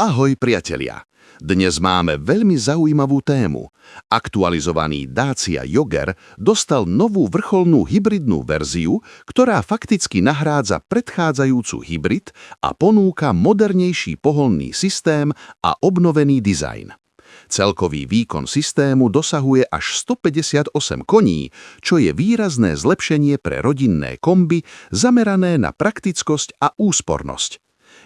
Ahoj priatelia! Dnes máme veľmi zaujímavú tému. Aktualizovaný Dacia Jogger dostal novú vrcholnú hybridnú verziu, ktorá fakticky nahrádza predchádzajúcu hybrid a ponúka modernejší pohonný systém a obnovený dizajn. Celkový výkon systému dosahuje až 158 koní, čo je výrazné zlepšenie pre rodinné kombi zamerané na praktickosť a úspornosť.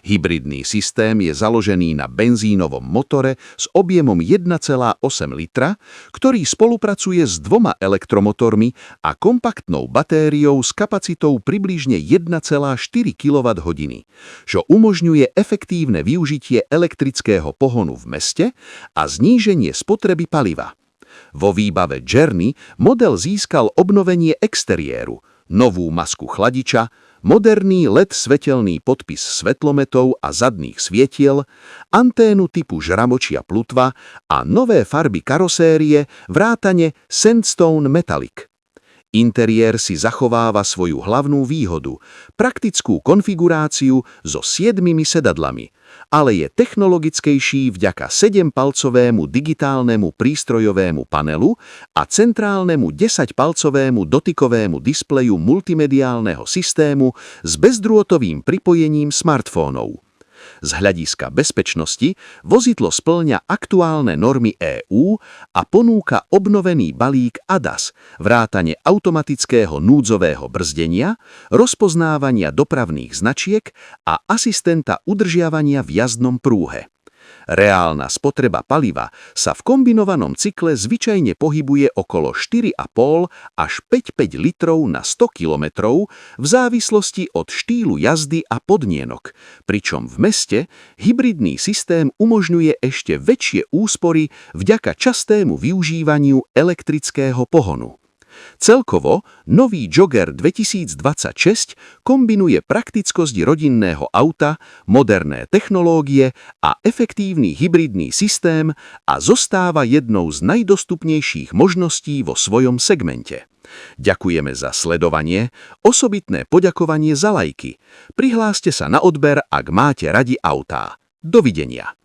Hybridný systém je založený na benzínovom motore s objemom 1,8 litra, ktorý spolupracuje s dvoma elektromotormi a kompaktnou batériou s kapacitou približne 1,4 kWh, čo umožňuje efektívne využitie elektrického pohonu v meste a zníženie spotreby paliva. Vo výbave Journey model získal obnovenie exteriéru, novú masku chladiča, moderný LED svetelný podpis svetlometov a zadných svietiel, anténu typu žramočia plutva a nové farby karosérie vrátane Sandstone Metallic. Interiér si zachováva svoju hlavnú výhodu, praktickú konfiguráciu so 7 sedadlami, ale je technologickejší vďaka 7-palcovému digitálnemu prístrojovému panelu a centrálnemu 10-palcovému dotykovému displeju multimediálneho systému s bezdrôtovým pripojením smartfónov. Z hľadiska bezpečnosti vozidlo spĺňa aktuálne normy EÚ a ponúka obnovený balík ADAS, vrátane automatického núdzového brzdenia, rozpoznávania dopravných značiek a asistenta udržiavania v jazdnom prúhe. Reálna spotreba paliva sa v kombinovanom cykle zvyčajne pohybuje okolo 4,5 až 5,5 litrov na 100 kilometrov v závislosti od štýlu jazdy a podmienok, pričom v meste hybridný systém umožňuje ešte väčšie úspory vďaka častému využívaniu elektrického pohonu. Celkovo nový Jogger 2026 kombinuje praktickosť rodinného auta, moderné technológie a efektívny hybridný systém a zostáva jednou z najdostupnejších možností vo svojom segmente. Ďakujeme za sledovanie, osobitné poďakovanie za lajky. Prihláste sa na odber, ak máte radi autá. Dovidenia.